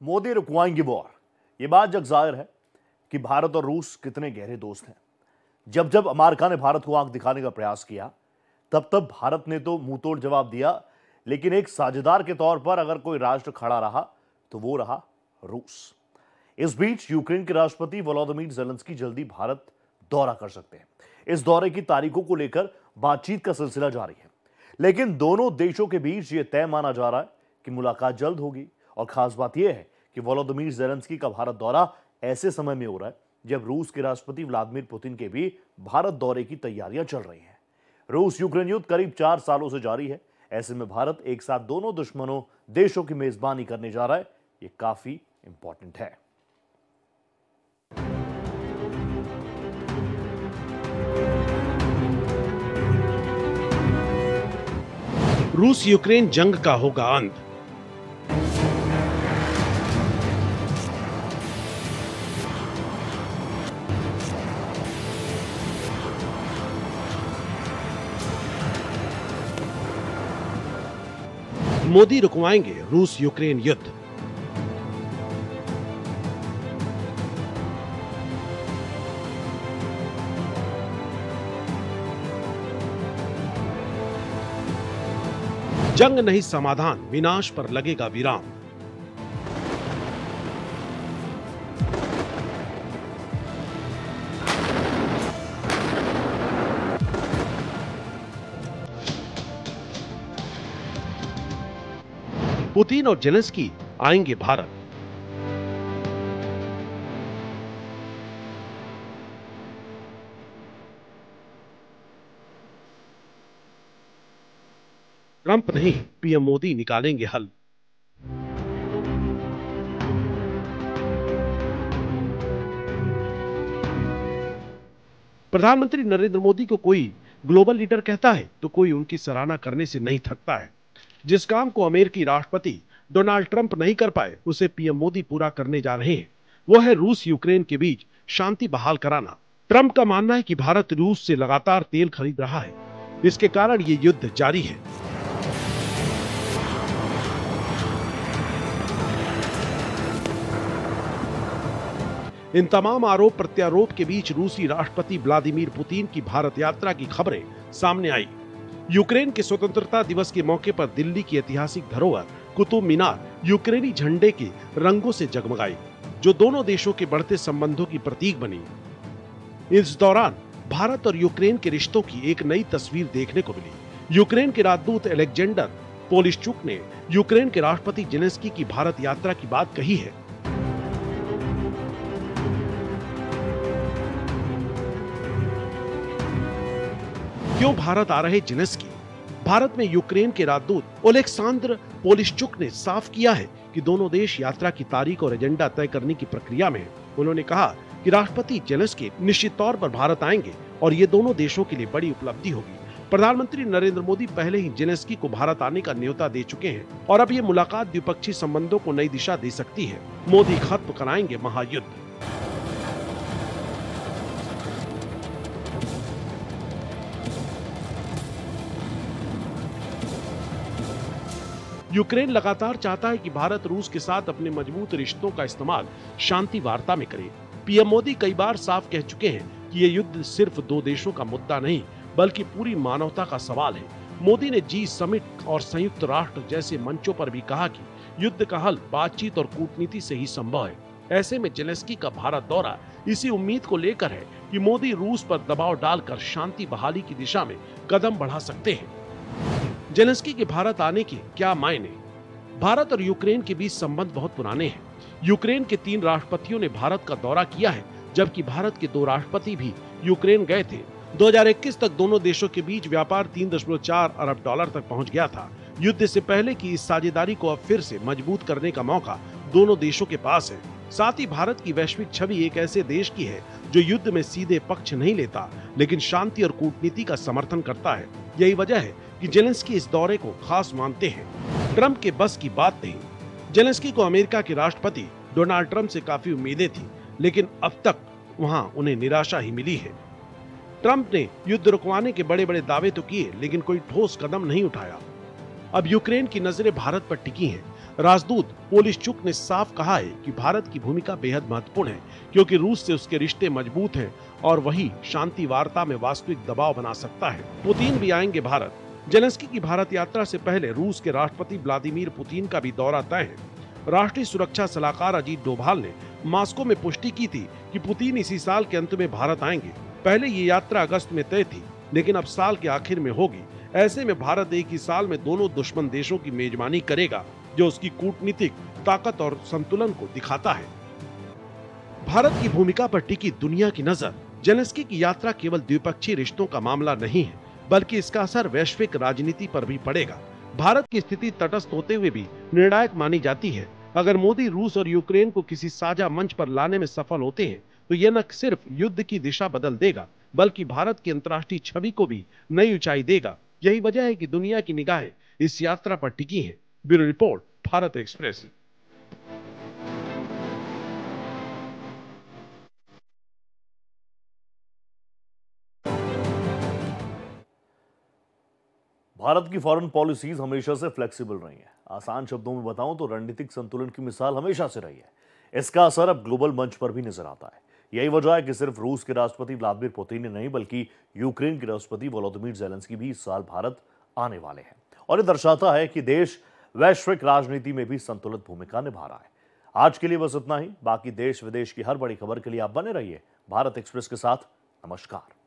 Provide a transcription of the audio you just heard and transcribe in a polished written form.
Modi रुकवाएंगे war. ये बात जग जाहिर है कि भारत और रूस कितने गहरे दोस्त हैं। जब जब अमेरिका ने भारत को आंख दिखाने का प्रयास किया तब तब भारत ने तो मुंह तोड़ जवाब दिया, लेकिन एक साझेदार के तौर पर अगर कोई राष्ट्र खड़ा रहा तो वो रहा रूस। इस बीच यूक्रेन के राष्ट्रपति वोलोदिमीर ज़ेलेंस्की जल्दी भारत दौरा कर सकते हैं। इस दौरे की तारीखों को लेकर बातचीत का सिलसिला जारी है, लेकिन दोनों देशों के बीच यह तय माना जा रहा है कि मुलाकात जल्द होगी। और खास बात यह है कि वोलोदिमीर ज़ेलेंस्की का भारत दौरा ऐसे समय में हो रहा है जब रूस के राष्ट्रपति व्लादिमीर पुतिन के भी भारत दौरे की तैयारियां चल रही हैं। रूस यूक्रेन युद्ध करीब 4 सालों से जारी है। ऐसे में भारत एक साथ दोनों दुश्मनों देशों की मेजबानी करने जा रहा है। यह काफी इंपॉर्टेंट है। रूस यूक्रेन जंग का होगा अंत। मोदी रुकवाएंगे रूस यूक्रेन युद्ध। जंग नहीं समाधान, विनाश पर लगेगा विराम। पुतिन और ज़ेलेंस्की आएंगे भारत। ट्रंप नहीं, पीएम मोदी निकालेंगे हल। प्रधानमंत्री नरेंद्र मोदी को कोई ग्लोबल लीडर कहता है तो कोई उनकी सराहना करने से नहीं थकता है। जिस काम को अमेरिकी राष्ट्रपति डोनाल्ड ट्रंप नहीं कर पाए, उसे पीएम मोदी पूरा करने जा रहे हैं। वो है रूस यूक्रेन के बीच शांति बहाल कराना। ट्रंप का मानना है कि भारत रूस से लगातार तेल खरीद रहा है, इसके कारण ये युद्ध जारी है। इन तमाम आरोप प्रत्यारोप के बीच रूसी राष्ट्रपति व्लादिमीर पुतिन की भारत यात्रा की खबरें सामने आई। यूक्रेन के स्वतंत्रता दिवस के मौके पर दिल्ली की ऐतिहासिक धरोहर कुतुब मीनार यूक्रेनी झंडे के रंगों से जगमगाई, जो दोनों देशों के बढ़ते संबंधों की प्रतीक बनी। इस दौरान भारत और यूक्रेन के रिश्तों की एक नई तस्वीर देखने को मिली। यूक्रेन के राजदूत अलेक्जेंडर पोलिशचुक ने यूक्रेन के राष्ट्रपति ज़ेलेंस्की की भारत यात्रा की बात कही है। क्यों भारत आ रहे ज़ेलेंस्की? भारत में यूक्रेन के राजदूत ओलेक्सांद्र पोलिशचुक ने साफ किया है कि दोनों देश यात्रा की तारीख और एजेंडा तय करने की प्रक्रिया में हैं। उन्होंने कहा कि राष्ट्रपति ज़ेलेंस्की निश्चित तौर पर भारत आएंगे और ये दोनों देशों के लिए बड़ी उपलब्धि होगी। प्रधानमंत्री नरेंद्र मोदी पहले ही ज़ेलेंस्की को भारत आने का न्योता दे चुके हैं और अब ये मुलाकात द्विपक्षीय संबंधों को नई दिशा दे सकती है। मोदी खत्म कराएंगे महायुद्ध। यूक्रेन लगातार चाहता है कि भारत रूस के साथ अपने मजबूत रिश्तों का इस्तेमाल शांति वार्ता में करे। पीएम मोदी कई बार साफ कह चुके हैं कि ये युद्ध सिर्फ दो देशों का मुद्दा नहीं, बल्कि पूरी मानवता का सवाल है। मोदी ने जी समिट और संयुक्त राष्ट्र जैसे मंचों पर भी कहा कि युद्ध का हल बातचीत और कूटनीति से ही संभव है। ऐसे में ज़ेलेंस्की का भारत दौरा इसी उम्मीद को लेकर है कि मोदी रूस पर दबाव डालकर शांति बहाली की दिशा में कदम बढ़ा सकते हैं। ज़ेलेंस्की के भारत आने के क्या मायने? भारत और यूक्रेन के बीच संबंध बहुत पुराने हैं। यूक्रेन के 3 राष्ट्रपतियों ने भारत का दौरा किया है, जबकि भारत के 2 राष्ट्रपति भी यूक्रेन गए थे। 2021 तक दोनों देशों के बीच व्यापार 3.4 अरब डॉलर तक पहुंच गया था। युद्ध से पहले की इस साझेदारी को अब फिर से मजबूत करने का मौका दोनों देशों के पास है। साथ ही भारत की वैश्विक छवि एक ऐसे देश की है जो युद्ध में सीधे पक्ष नहीं लेता, लेकिन शांति और कूटनीति का समर्थन करता है। यही वजह है कि ज़ेलेंस्की इस दौरे को खास मानते हैं। ट्रंप के बस की बात नहीं। ज़ेलेंस्की को अमेरिका के राष्ट्रपति डोनाल्ड ट्रंप से काफी उम्मीदें थी, लेकिन अब तक वहां उन्हें निराशा ही मिली है। ट्रंप ने युद्ध रुकवाने के बड़े बड़े दावे तो किए, लेकिन कोई ठोस कदम नहीं उठाया। अब यूक्रेन की नजरें भारत पर टिकी हैं। राजदूत पोलिशचुक ने साफ कहा है कि भारत की भूमिका बेहद महत्वपूर्ण है, क्योंकि रूस से उसके रिश्ते मजबूत हैं और वही शांति वार्ता में वास्तविक दबाव बना सकता है। पुतिन भी आएंगे भारत। जेलेंस्की की भारत यात्रा से पहले रूस के राष्ट्रपति व्लादिमीर पुतिन का भी दौरा तय है। राष्ट्रीय सुरक्षा सलाहकार अजीत डोभाल ने मॉस्को में पुष्टि की थी कि पुतिन इसी साल के अंत में भारत आएंगे। पहले ये यात्रा अगस्त में तय थी, लेकिन अब साल के आखिर में होगी। ऐसे में भारत एक ही साल में दोनों दुश्मन देशों की मेजबानी करेगा, जो उसकी कूटनीतिक ताकत और संतुलन को दिखाता है। भारत की भूमिका पर टिकी दुनिया की नजर। जेलेंस्की की यात्रा केवल द्विपक्षीय रिश्तों का मामला नहीं है, बल्कि इसका असर वैश्विक राजनीति पर भी पड़ेगा। भारत की स्थिति तटस्थ होते हुए भी निर्णायक मानी जाती है। अगर मोदी रूस और यूक्रेन को किसी साझा मंच पर लाने में सफल होते हैं, तो यह न सिर्फ युद्ध की दिशा बदल देगा, बल्कि भारत की अंतर्राष्ट्रीय छवि को भी नई ऊंचाई देगा। यही वजह है कि दुनिया की निगाहें इस यात्रा पर टिकी हैं। Bureau report, Bharat express. Bharat की फॉरेन पॉलिसीज हमेशा से फ्लेक्सिबल रही है। आसान शब्दों में बताऊं तो रणनीतिक संतुलन की मिसाल हमेशा से रही है। इसका असर अब ग्लोबल मंच पर भी नजर आता है। यही वजह है कि सिर्फ रूस के राष्ट्रपति व्लादिमीर पुतिन ही नहीं, बल्कि यूक्रेन के राष्ट्रपति वोलोदिमीर ज़ेलेंस्की भी इस साल भारत आने वाले हैं। और ये दर्शाता है कि देश वैश्विक राजनीति में भी संतुलित भूमिका निभा रहा है। आज के लिए बस इतना ही। बाकी देश विदेश की हर बड़ी खबर के लिए आप बने रहिए भारत एक्सप्रेस के साथ। नमस्कार।